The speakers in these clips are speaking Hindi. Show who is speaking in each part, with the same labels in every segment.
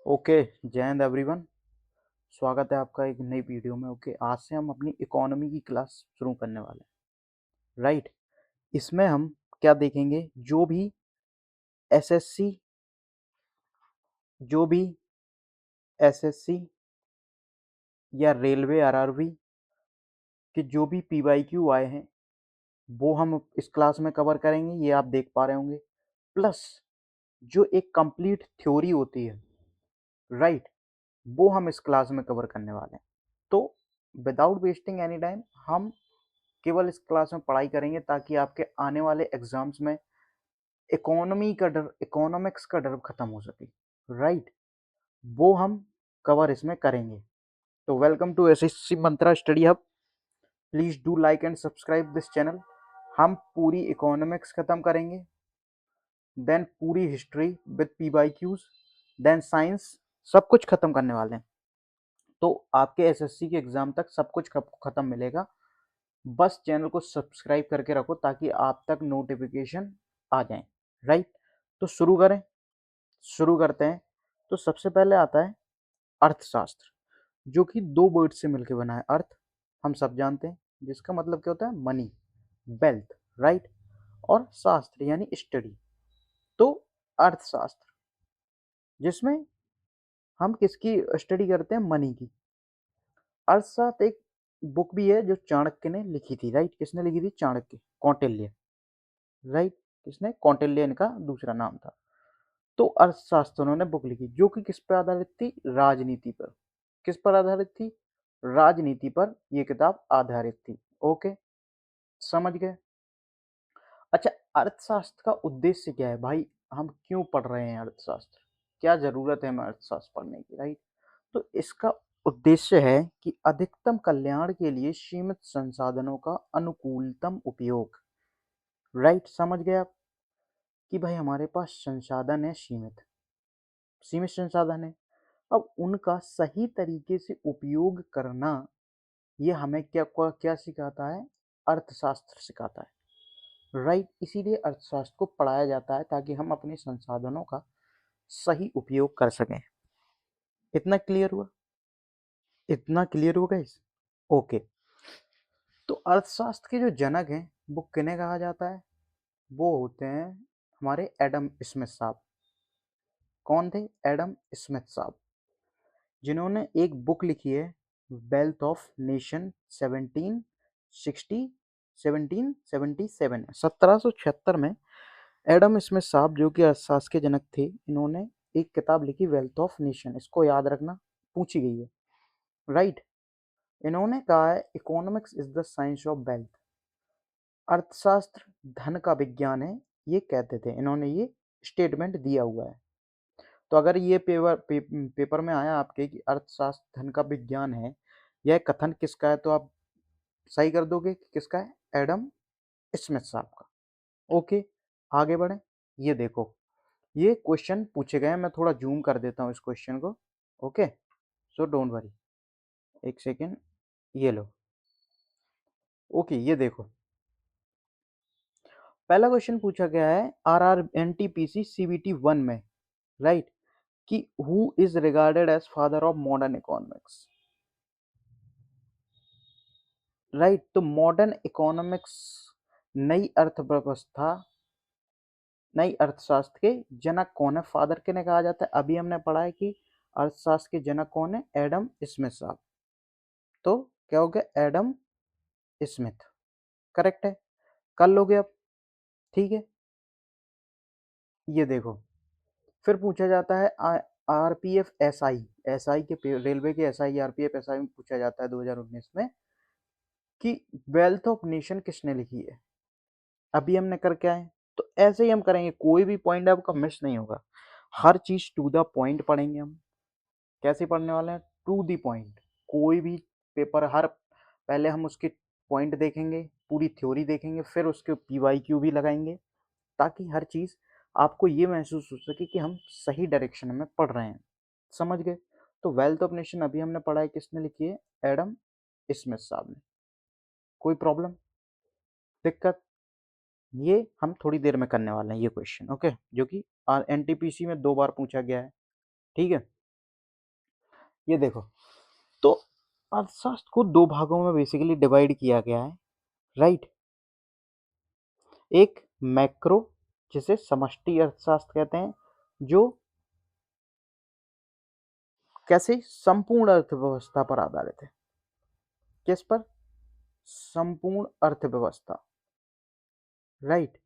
Speaker 1: ओके। जय हिंद एवरीवन। स्वागत है आपका एक नई वीडियो में। ओके, आज से हम अपनी इकोनॉमी की क्लास शुरू करने वाले हैं। राइट। इसमें हम क्या देखेंगे? एसएससी जो भी एसएससी या रेलवे आरआरबी के जो भी पीवाईक्यू आए हैं वो हम इस क्लास में कवर करेंगे, ये आप देख पा रहे होंगे। प्लस जो एक कंप्लीट थ्योरी होती है, राइट, वो हम इस क्लास में कवर करने वाले हैं। तो विदाउट वेस्टिंग एनी टाइम हम केवल इस क्लास में पढ़ाई करेंगे ताकि आपके आने वाले एग्जाम्स में इकोनॉमिक्स का डर खत्म हो सके। राइट, वो हम कवर इसमें करेंगे। तो welcome to SSC Mantra study hub. Please do like and subscribe this channel. हम पूरी इकोनॉमिक्स खत्म करेंगे, देन पूरी history with PYQs, then science, सब कुछ खत्म करने वाले हैं। तो आपके एसएससी के एग्जाम तक सब कुछ खत्म मिलेगा। बस चैनल को सब्सक्राइब करके रखो ताकि आप तक नोटिफिकेशन आ जाए। राइट, तो शुरू करते हैं। तो सबसे पहले आता है अर्थशास्त्र, जो कि दो वर्ड से मिलकर बना है। अर्थ हम सब जानते हैं, जिसका मतलब क्या होता है? Money, wealth. राइट, और शास्त्र यानी स्टडी। तो अर्थशास्त्र, जिसमें हम किसकी स्टडी करते हैं? मनी की। अर्थशास्त्र एक बुक भी है जो चाणक्य ने लिखी थी। राइट, किसने लिखी थी? चाणक्य, कौटिल्य। राइट, किसने? कौटिल्य इनका दूसरा नाम था। तो अर्थशास्त्र उन्होंने बुक लिखी जो कि किस पर आधारित थी? राजनीति पर। किस पर आधारित थी? राजनीति पर ये किताब आधारित थी। ओके, समझ गए? अच्छा, अर्थशास्त्र का उद्देश्य क्या है भाई? हम क्यों पढ़ रहे हैं अर्थशास्त्र? क्या जरूरत है हमें अर्थशास्त्र पढ़ने की? राइट, तो इसका उद्देश्य है कि अधिकतम कल्याण के लिए सीमित संसाधनों का अनुकूलतम उपयोग। राइट, समझ गए आप कि भाई हमारे पास संसाधन है, सीमित सीमित संसाधन है। अब उनका सही तरीके से उपयोग करना, ये हमें क्या क्या सिखाता है? अर्थशास्त्र सिखाता है। राइट, इसीलिए अर्थशास्त्र को पढ़ाया जाता है ताकि हम अपने संसाधनों का सही उपयोग कर सकें। इतना क्लियर हुआ? इतना क्लियर होगा इस? ओके, तो अर्थशास्त्र के जो जनक हैं वो किन्हें कहा जाता है? वो होते हैं हमारे एडम स्मिथ साहब। कौन थे? एडम स्मिथ साहब, जिन्होंने एक बुक लिखी है, वेल्थ ऑफ नेशन 1777 में। एडम स्मिथ साहब जो कि अर्थशास्त्र के जनक थे, इन्होंने एक किताब लिखी, वेल्थ ऑफ नेशन। इसको याद रखना, पूछी गई है। राइट, इन्होंने कहा है economics is the science of wealth. अर्थशास्त्र धन का विज्ञान है, ये कहते थे। इन्होंने ये स्टेटमेंट दिया हुआ है। तो अगर ये पेपर में आया आपके कि अर्थशास्त्र धन का विज्ञान है, यह कथन किसका है, तो आप सही कर दोगे कि किसका है? एडम स्मिथ साहब का। ओके, आगे बढ़े। ये देखो, ये क्वेश्चन पूछे गए हैं। मैं थोड़ा जूम कर देता हूँ इस क्वेश्चन को। ओके, सो डोंट वरी, एक सेकेंड। ये लो। ओके, ये देखो, पहला क्वेश्चन पूछा गया है RRNTPC CBT 1 में। राइट, कि who is regarded as father of modern economics. Right, तो मॉडर्न इकोनॉमिक्स, नई अर्थव्यवस्था, नई अर्थशास्त्र के जनक कौन है? फादर किन्हें कहा जाता है? अभी हमने पढ़ा है कि अर्थशास्त्र के जनक कौन है? एडम स्मिथ साहब। तो क्या हो गया? Adam Smith. करेक्ट है, कर लोगे अब? ठीक है, ये देखो, फिर पूछा जाता है आरपीएफ एसआई। एसआई के रेलवे के एसआई, आरपीएफ एसआई में पूछा जाता है 2019 में कि वेल्थ ऑफ नेशन किसने लिखी है? अभी हमने कर क्या है, तो ऐसे ही हम करेंगे, कोई भी पॉइंट आपका मिस नहीं होगा। हर चीज टू द पॉइंट पढ़ेंगे हम। कैसे पढ़ने वाले हैं? To the point. कोई भी पेपर, हर पहले हम उसके पॉइंट देखेंगे, पूरी थ्योरी देखेंगे, फिर उसके पीवाईक्यू भी लगाएंगे, ताकि हर चीज आपको ये महसूस हो सके कि हम सही डायरेक्शन में पढ़ रहे हैं। समझ गए? तो वेल्थ ऑफ नेशन अभी हमने पढ़ा है, किसने लिखी है? एडम स्मिथ साहब ने। कोई प्रॉब्लम, दिक्कत? ये हम थोड़ी देर में करने वाले हैं ये क्वेश्चन। ओके, जो कि एनटीपीसी में 2 बार पूछा गया है। ठीक है, ये देखो, तो अर्थशास्त्र को दो भागों में बेसिकली डिवाइड किया गया है, राइट। एक मैक्रो, जिसे समष्टि अर्थशास्त्र कहते हैं, जो कैसे संपूर्ण अर्थव्यवस्था पर आधारित है। किस पर? संपूर्ण अर्थव्यवस्था, राइट।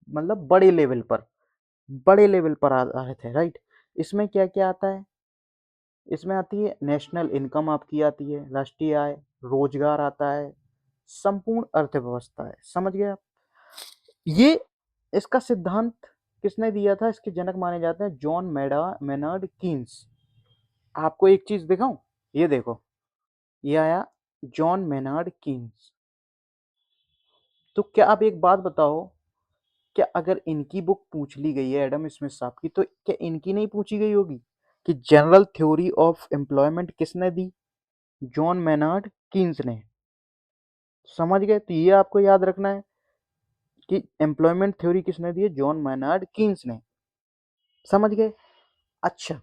Speaker 1: मतलब बड़े लेवल पर आधारित है, राइट। इसमें क्या क्या आता है? इसमें आती है नेशनल इनकम, आपकी आती है राष्ट्रीय आय, रोजगार आता है, संपूर्ण अर्थव्यवस्था है। समझ गए आप? ये इसका सिद्धांत किसने दिया था? इसके जनक माने जाते हैं जॉन मेनार्ड कीन्स। आपको एक चीज दिखाऊं, ये देखो, ये आया जॉन मेनार्ड कीन्स। तो क्या आप एक बात बताओ, क्या अगर इनकी बुक पूछ ली गई है एडम स्मिथ साहब की, तो क्या इनकी नहीं पूछी गई होगी कि जनरल थ्योरी ऑफ एम्प्लॉयमेंट किसने दी? जॉन मेनार्ड कीन्स ने। समझ गए? तो ये आपको याद रखना है कि एम्प्लॉयमेंट थ्योरी किसने दी है? जॉन मेनार्ड कीन्स ने। समझ गए? अच्छा,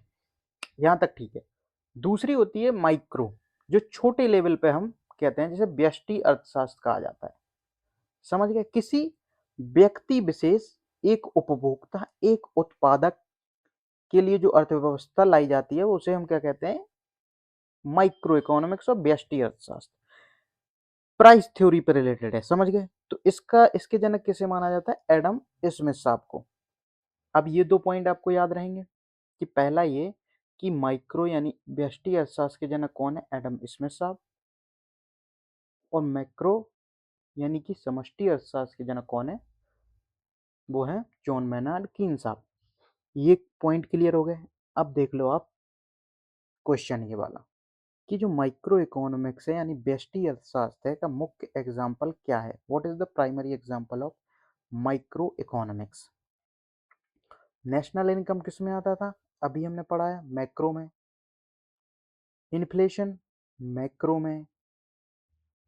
Speaker 1: यहां तक ठीक है। दूसरी होती है माइक्रो, जो छोटे लेवल पे हम कहते हैं, जैसे व्यष्टि अर्थशास्त्र कहा जाता है। समझ गए? किसी व्यक्ति विशेष, एक उपभोक्ता, एक उत्पादक के लिए जो अर्थव्यवस्था लाई जाती है, उसे हम क्या कहते हैं? माइक्रो इकोनॉमिक्स और व्यष्टि अर्थशास्त्र। प्राइस थ्योरी पर रिलेटेड है। समझ गए? तो इसके जनक किसे माना जाता है? एडम स्मिथ साहब को। अब ये दो पॉइंट आपको याद रहेंगे कि पहला ये कि माइक्रो यानी व्यष्टि अर्थशास्त्र के जनक कौन है? एडम स्मिथ साहब। और मैक्रो यानी कि समष्टि अर्थशास्त्र के जनक कौन है? वो है जॉन मेनार्ड कीन साहब। ये पॉइंट क्लियर हो गए। अब देख लो आप क्वेश्चन ये वाला, कि जो माइक्रो इकोनॉमिक्स है यानी व्यष्टि अर्थशास्त्र है का मुख्य एग्जाम्पल क्या है? What is the primary example of micro economics? National income किस में आता था? अभी हमने पढ़ा है मैक्रो में। इन्फ्लेशन मैक्रो में।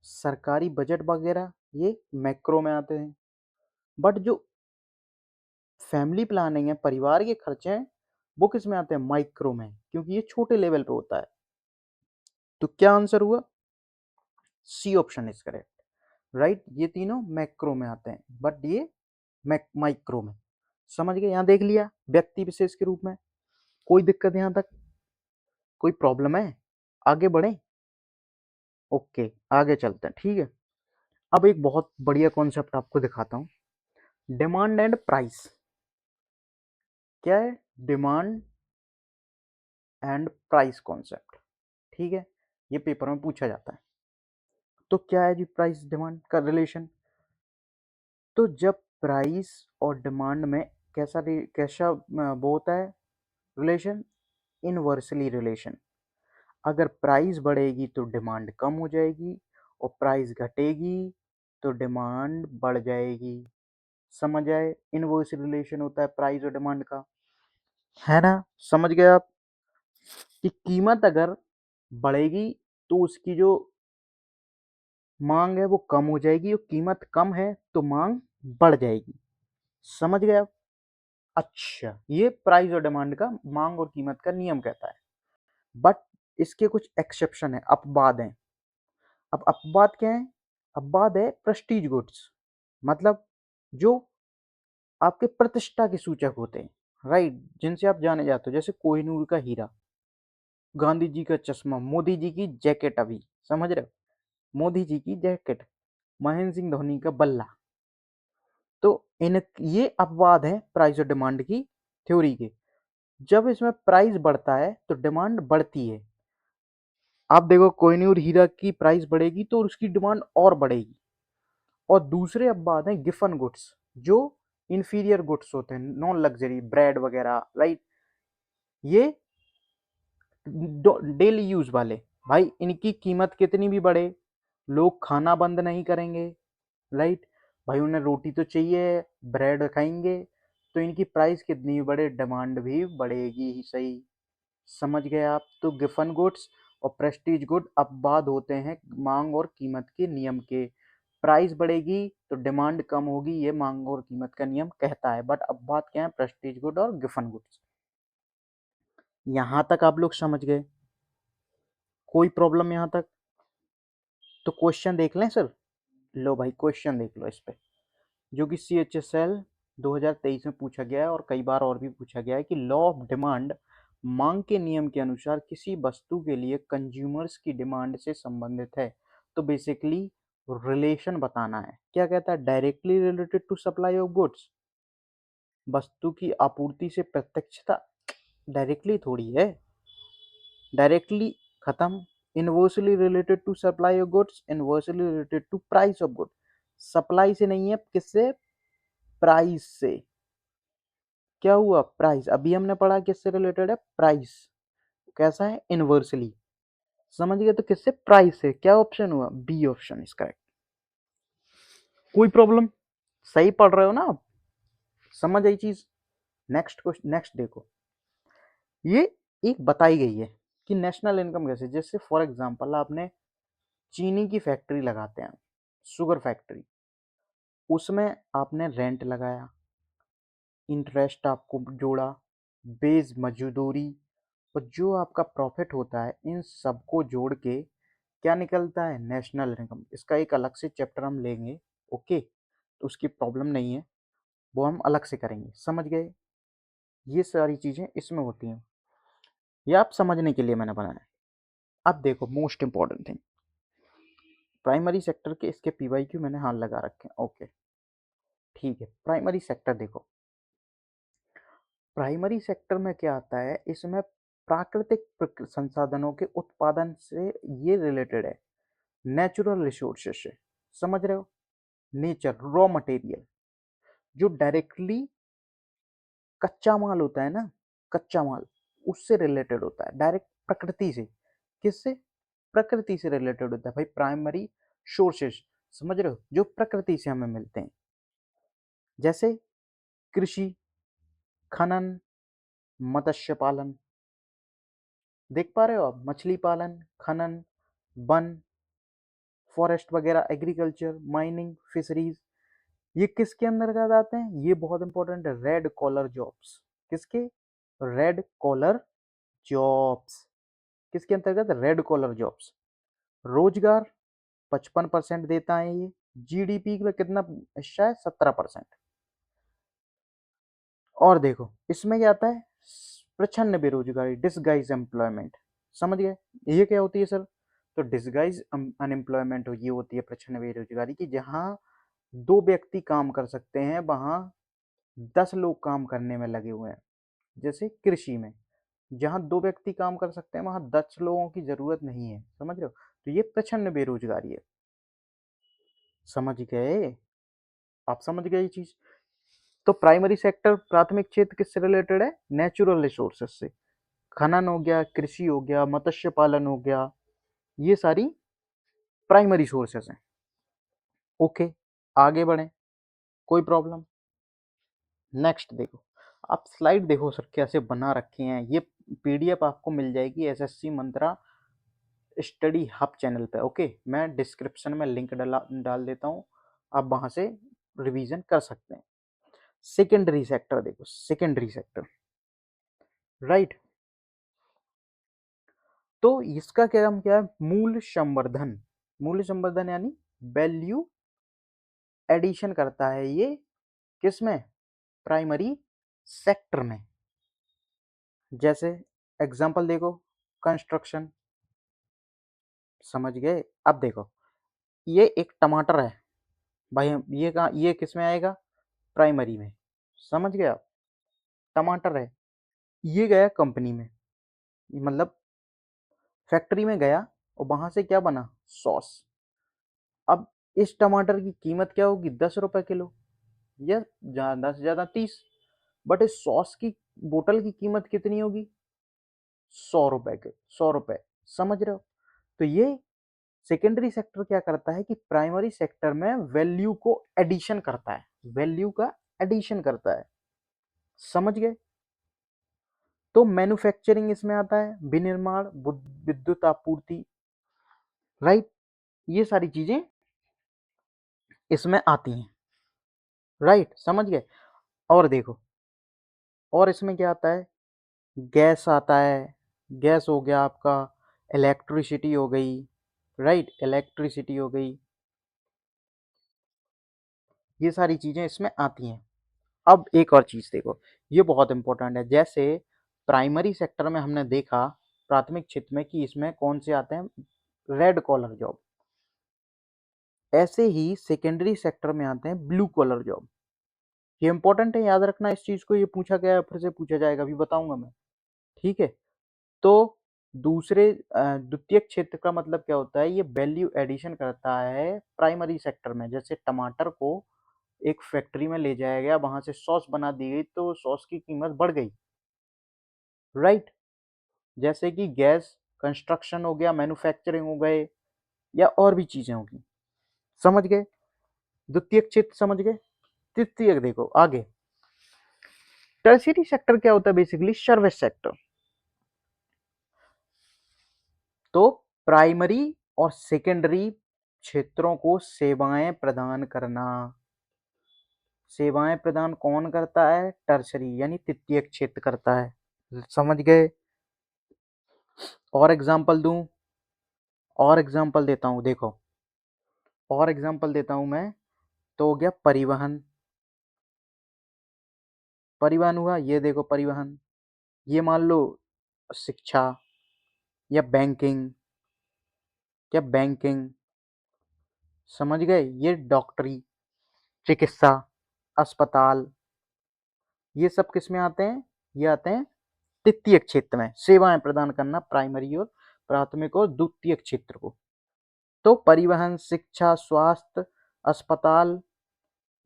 Speaker 1: सरकारी बजट वगैरह ये मैक्रो में आते हैं। बट जो फैमिली प्लानिंग है, परिवार के खर्चे हैं, वो किस में आते हैं? माइक्रो में, क्योंकि ये छोटे लेवल पे होता है। तो क्या आंसर हुआ? C option is correct, right. ये तीनों मैक्रो में आते हैं, बट ये माइक्रो में। समझ गए? यहाँ देख लिया व्यक्ति विशेष के रूप में। कोई दिक्कत यहाँ तक? कोई प्रॉब्लम है? आगे बढ़े? ओके, आगे चलते हैं, ठीक है। अब एक बहुत बढ़िया कॉन्सेप्ट आपको दिखाता हूँ, डिमांड एंड प्राइस। क्या है? डिमांड एंड प्राइस कॉन्सेप्ट, ठीक है। ये पेपर में पूछा जाता है। तो क्या है जी प्राइस डिमांड का रिलेशन? तो जब प्राइस और डिमांड में कैसा वो होता है रिलेशन? Inversely relation. अगर प्राइस बढ़ेगी तो डिमांड कम हो जाएगी, और प्राइस घटेगी तो डिमांड बढ़ जाएगी। समझ आए? इनवर्स रिलेशन होता है प्राइस और डिमांड का, है ना? समझ गए आप कि कीमत अगर बढ़ेगी तो उसकी जो मांग है वो कम हो जाएगी, और कीमत कम है तो मांग बढ़ जाएगी। समझ गए आप? अच्छा, ये प्राइस और डिमांड का, मांग और कीमत का नियम कहता है। बट इसके कुछ एक्सेप्शन है, अपवाद हैं। अब अपवाद क्या है? अपवाद है प्रेस्टीज गुड्स, मतलब जो आपके प्रतिष्ठा के सूचक होते हैं, राइट, जिनसे आप जाने जाते हो, जैसे कोहिनूर का हीरा, गांधी जी का चश्मा, मोदी जी की जैकेट। अभी समझ रहे हो? मोदी जी की जैकेट, महेंद्र सिंह धोनी का बल्ला। तो इन ये अपवाद है प्राइस और डिमांड की थ्योरी के। जब इसमें प्राइस बढ़ता है तो डिमांड बढ़ती है। आप देखो कोहिनूर हीरा की प्राइस बढ़ेगी तो उसकी डिमांड और बढ़ेगी। और दूसरे अपवाद हैं गिफन गुड्स, जो इंफीरियर गुड्स होते हैं, नॉन लग्जरी, ब्रेड वगैरह, राइट। ये डेली यूज वाले, भाई इनकी कीमत कितनी भी बढ़े, लोग खाना बंद नहीं करेंगे, राइट। भाई उन्हें रोटी तो चाहिए, ब्रेड खाएंगे, तो इनकी प्राइस कितनी भी बढ़े, डिमांड भी बढ़ेगी ही सही। समझ गए आप? तो गिफन गुड्स और प्रेस्टीज गुड अपवाद होते हैं मांग और कीमत के नियम के। प्राइस बढ़ेगी तो डिमांड कम होगी, ये मांग और कीमत का नियम कहता है। बट अपवाद क्या है? प्रेस्टीज गुड और गिफन गुड्स। यहां तक आप लोग समझ गए? कोई प्रॉब्लम यहाँ तक? तो क्वेश्चन देख लें सर। लो भाई क्वेश्चन देख लो इस पे, जो कि CHSL 2023 में पूछा गया है और कई बार और भी पूछा गया है कि लॉ ऑफ डिमांड मांग के नियम के अनुसार किसी वस्तु के लिए कंज्यूमर्स की डिमांड से संबंधित है। तो बेसिकली रिलेशन बताना है। क्या कहता है? Directly related to supply of goods, वस्तु की आपूर्ति से प्रत्यक्षता। डायरेक्टली थोड़ी है, डायरेक्टली खत्म। Inversely related to supply of goods, inversely related to price of good. Supply से नहीं है, किससे? प्राइस से। क्या हुआ? प्राइस। अभी हमने पढ़ा किससे रिलेटेड है? प्राइस। कैसा है? इनवर्सली। समझ गए? तो किससे? प्राइस से। क्या ऑप्शन हुआ? B option is correct. कोई प्रॉब्लम? सही पढ़ रहे हो ना आप? समझ आई चीज? नेक्स्ट क्वेश्चन, नेक्स्ट देखो। ये एक बताई गई है कि नेशनल इनकम कैसे, जैसे फॉर एग्जांपल आपने चीनी की फैक्ट्री लगाते हैं, शुगर फैक्ट्री, उसमें आपने रेंट लगाया, इंटरेस्ट आपको जोड़ा, बेज मजदूरी, और जो आपका प्रॉफिट होता है, इन सबको जोड़ के क्या निकलता है? National income. इसका एक अलग से चैप्टर हम लेंगे, ओके? तो उसकी प्रॉब्लम नहीं है, वो हम अलग से करेंगे। समझ गए? ये सारी चीज़ें इसमें होती हैं, ये आप समझने के लिए मैंने बनाया। अब देखो most important thing, primary sector के इसके PYQ मैंने हाल लगा रखे हैं, ओके ठीक है। प्राइमरी सेक्टर देखो, प्राइमरी सेक्टर में क्या आता है, इसमें प्राकृतिक संसाधनों के उत्पादन से ये रिलेटेड है, नेचुरल रिसोर्सेज से। समझ रहे हो? नेचर, रॉ मटेरियल, जो डायरेक्टली कच्चा माल होता है ना, कच्चा माल, उससे रिलेटेड होता है, डायरेक्ट प्रकृति से। किससे? प्रकृति से रिलेटेड होता है भाई, प्राइमरी सोर्सेज। समझ रहे हो? जो प्रकृति से हमें मिलते हैं, जैसे कृषि, खनन, मत्स्य पालन। देख पा रहे हो आप? मछली पालन, खनन, वन, फॉरेस्ट वगैरह, एग्रीकल्चर, माइनिंग, फिशरीज, ये किसके अंतर्गत आते हैं? ये बहुत इंपॉर्टेंट है, रेड कॉलर जॉब्स। किसके? Red collar jobs. किसके अंतर्गत? Red collar jobs. रोजगार 55% देता है ये। GDP में कितना हिस्सा है? 17%। और देखो इसमें क्या आता है? प्रच्छन्न बेरोजगारी, डिसगाइज एम्प्लॉयमेंट। समझ गए? ये क्या होती है सर? तो डिसगाइज अनएम्प्लॉयमेंट ये होती है प्रच्छन्न बेरोजगारी की, जहां 2 व्यक्ति काम कर सकते हैं, वहां 10 लोग काम करने में लगे हुए हैं। जैसे कृषि में, जहां 2 व्यक्ति काम कर सकते हैं, वहां 10 लोगों की जरूरत नहीं है। समझ रहे हो? तो ये प्रच्छन्न बेरोजगारी है। समझ गए? आप समझ गए ये चीज? तो प्राइमरी सेक्टर, प्राथमिक क्षेत्र, किससे रिलेटेड है? नेचुरल रिसोर्सेज से। खनन हो गया, कृषि हो गया, मत्स्य पालन हो गया, ये सारी प्राइमरी सोर्सेस हैं। ओके, आगे बढ़े, कोई प्रॉब्लम? नेक्स्ट देखो, आप स्लाइड देखो सर कैसे बना रखे हैं। ये PDF आपको मिल जाएगी SSC मंत्रा स्टडी हब चैनल पे, ओके? मैं डिस्क्रिप्शन में लिंक डाल देता हूँ, आप वहां से रिवीजन कर सकते हैं। सेकेंडरी सेक्टर देखो, सेकेंडरी सेक्टर, राइट? तो इसका क्या काम क्या है? मूल्य संवर्धन। मूल्य संवर्धन यानी वैल्यू एडिशन करता है ये, किसमें? प्राइमरी सेक्टर में। जैसे एग्जांपल देखो, कंस्ट्रक्शन। समझ गए? अब देखो, ये एक टमाटर है भाई, ये कहाँ, ये किस में आएगा? प्राइमरी में। समझ गए आप? टमाटर है, ये गया कंपनी में, मतलब फैक्ट्री में गया, और वहां से क्या बना? सॉस। अब इस टमाटर की कीमत क्या होगी? 10 रुपए किलो, या ज्यादा से ज्यादा 30। बट इस सॉस की बोतल की कीमत कितनी होगी? 100 रुपए के, 100 रुपए। समझ रहे हो? तो ये सेकेंडरी सेक्टर क्या करता है कि प्राइमरी सेक्टर में वैल्यू को एडिशन करता है, वैल्यू का एडिशन करता है। समझ गए? तो मैन्युफैक्चरिंग इसमें आता है, विनिर्माण, विद्युत आपूर्ति, राइट? ये सारी चीजें इसमें आती हैं, राइट? समझ गए? और देखो, और इसमें क्या आता है? गैस आता है, गैस हो गया आपका, इलेक्ट्रिसिटी हो गई, राइट, इलेक्ट्रिसिटी हो गई, ये सारी चीजें इसमें आती हैं। अब एक और चीज देखो, ये बहुत इंपॉर्टेंट है। जैसे प्राइमरी सेक्टर में हमने देखा, प्राथमिक क्षेत्र में, कि इसमें कौन से आते हैं, रेड कॉलर जॉब, ऐसे ही सेकेंडरी सेक्टर में आते हैं ब्लू कॉलर जॉब। ये इंपॉर्टेंट है, याद रखना इस चीज को, ये पूछा गया है, फिर से पूछा जाएगा, अभी बताऊंगा मैं, ठीक है। तो दूसरे द्वितीयक क्षेत्र का मतलब क्या होता है, ये वैल्यू एडिशन करता है प्राइमरी सेक्टर में। जैसे टमाटर को एक फैक्ट्री में ले जाया गया, वहां से सॉस बना दी गई, तो सॉस की कीमत बढ़ गई, राइट। जैसे कि गैस कंस्ट्रक्शन हो गया, मैन्युफैक्चरिंग हो गए, या और भी चीजें होगी। समझ गए, द्वितीयक क्षेत्र समझ गए। तृतीयक देखो आगे, टर्शियरी सेक्टर क्या होता है, बेसिकली सर्विस सेक्टर। तो प्राइमरी और सेकेंडरी क्षेत्रों को सेवाएं प्रदान करना। सेवाएं प्रदान कौन करता है, टर्शरी यानी तृतीयक क्षेत्र करता है। समझ गए। और एग्जांपल दूं, और एग्जांपल देता हूं, देखो और एग्जांपल देता हूं मैं। तो हो गया परिवहन, परिवहन हुआ, ये देखो परिवहन। ये मान लो शिक्षा, या बैंकिंग, या बैंकिंग, समझ गए। ये डॉक्टरी, चिकित्सा, अस्पताल, ये सब किस में आते हैं, ये आते हैं तृतीयक क्षेत्र में। सेवाएं प्रदान करना प्राइमरी और प्राथमिक और द्वितीयक क्षेत्र को। तो परिवहन, शिक्षा, स्वास्थ्य, अस्पताल,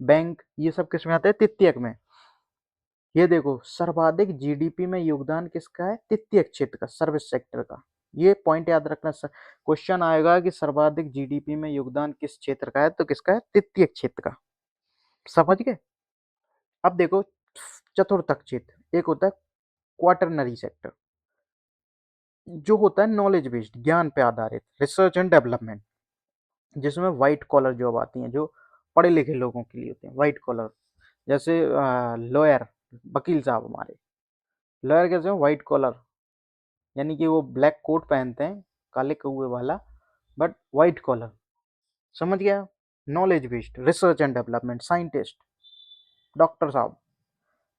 Speaker 1: बैंक, ये सब किस में आते हैं, तृतीयक में। ये देखो सर्वाधिक जीडीपी में योगदान किसका है, तृतीयक क्षेत्र का, सर्विस सेक्टर का। ये पॉइंट याद रखना, क्वेश्चन आएगा कि सर्वाधिक जीडीपी में योगदान किस क्षेत्र का है, तो किसका है, तृतीयक क्षेत्र का। समझ गए। अब देखो चतुर्थक क्षेत्र, एक होता है क्वाटरनरी सेक्टर, जो होता है नॉलेज बेस्ड, ज्ञान पे आधारित, रिसर्च एंड डेवलपमेंट, जिसमें व्हाइट कॉलर जॉब आती हैं, जो पढ़े लिखे लोगों के लिए होते हैं, व्हाइट कॉलर। जैसे लॉयर, वकील साहब हमारे, लॉयर कैसे हैं, व्हाइट कॉलर, यानी कि वो ब्लैक कोट पहनते हैं, काले कौए वाला, बट व्हाइट कॉलर। समझ गया। Knowledge based, research and development, scientist, doctor साहब।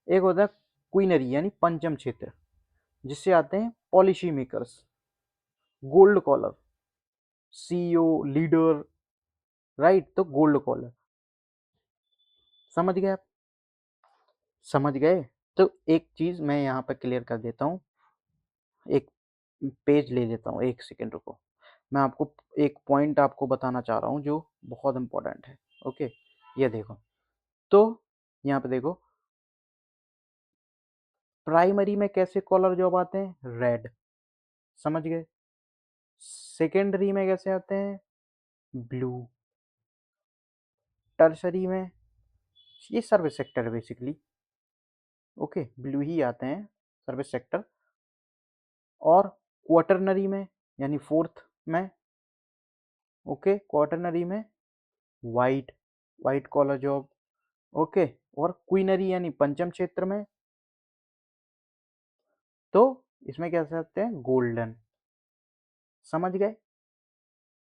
Speaker 1: एक होता है क्वीनरी यानी पंचम क्षेत्र, जिससे आते हैं policy makers, gold collar, CEO, leader, right. तो गोल्ड कॉलर, समझ गए आप, समझ गए। तो एक चीज मैं यहाँ पर क्लियर कर देता हूँ, एक पेज ले लेता हूँ, एक सेकेंड रुको। मैं आपको एक पॉइंट आपको बताना चाह रहा हूँ जो बहुत इंपॉर्टेंट है। ओके, ये देखो, तो यहाँ पे देखो, प्राइमरी में कैसे कॉलर जॉब आते हैं, रेड, समझ गए। सेकेंडरी में कैसे आते हैं, ब्लू। टर्सरी में, ये सर्विस सेक्टर है बेसिकली, ओके, ब्लू ही आते हैं, सर्विस सेक्टर। और क्वार्टरनरी में, यानी फोर्थ में, ओके, क्वार्टरनरी में white, white collar job, okay. और क्वीनरी यानी पंचम क्षेत्र में, तो इसमें क्या सकते हैं, गोल्डन। समझ गए।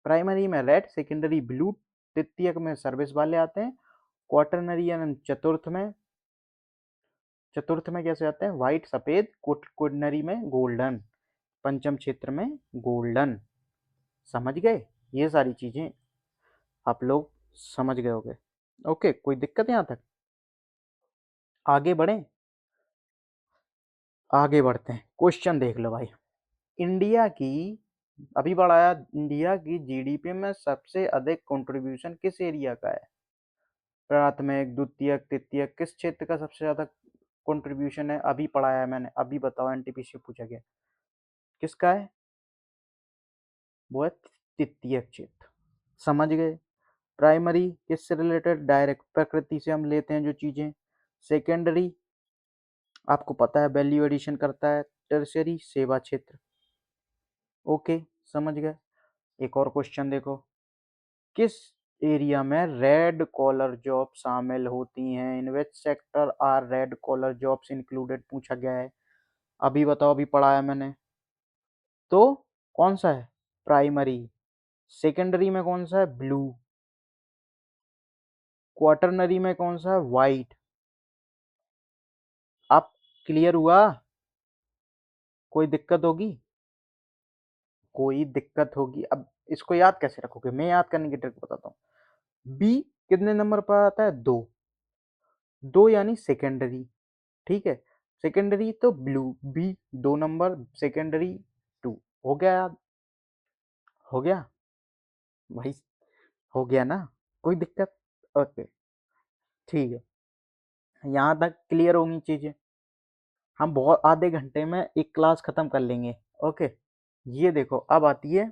Speaker 1: प्राइमरी में रेड, सेकेंडरी ब्लू, तृतीयक में सर्विस वाले आते हैं, क्वार्टरनरी यानी चतुर्थ में, चतुर्थ में कैसे आते हैं, व्हाइट सफेद, क्वार्टरनरी में गोल्डन, पंचम क्षेत्र में गोल्डन। समझ गए। ये सारी चीजें आप लोग समझ गए होंगे। ओके, कोई दिक्कत यहाँ तक, आगे बढ़े, आगे बढ़ते हैं। क्वेश्चन देख लो भाई, इंडिया की, अभी बढ़ाया, इंडिया की जीडीपी में सबसे अधिक कंट्रीब्यूशन किस एरिया का है, प्राथमिक, द्वितीयक, तृतीयक, किस क्षेत्र का सबसे ज्यादा कंट्रीब्यूशन है, अभी पढ़ाया है मैंने, अभी बताओ, एनटीपीसी पूछा गया, किसका है, वो है तृतीयक क्षेत्र। समझ गए। प्राइमरी किससे रिलेटेड, डायरेक्ट प्रकृति से हम लेते हैं जो चीजें। सेकेंडरी आपको पता है वैल्यू एडिशन करता है। टर्शियरी सेवा क्षेत्र, ओके, समझ गए। एक और क्वेश्चन देखो, किस एरिया में रेड कॉलर जॉब शामिल होती हैं, in which sector are red collar jobs included, पूछा गया है। अभी बताओ, अभी पढ़ा है मैंने। तो कौन सा है? प्राइमरी। सेकेंडरी में कौन सा है? ब्लू। क्वार्टरनरी में कौन सा है? वाइट। अब क्लियर हुआ? कोई दिक्कत होगी? कोई दिक्कत होगी? अब इसको याद कैसे रखोगे? मैं याद करने की ट्रिक बताता हूँ। बी कितने नंबर पर आता है? 2। 2 यानी सेकेंडरी। ठीक है, सेकेंडरी तो ब्लू, बी 2 नंबर, सेकेंडरी 2। हो गया याद? हो गया भाई? हो गया ना? कोई दिक्कत? ओके, ठीक है। यहाँ तक क्लियर होंगी चीजें। हम बहुत आधे घंटे में एक क्लास खत्म कर लेंगे। ओके, ये देखो अब आती है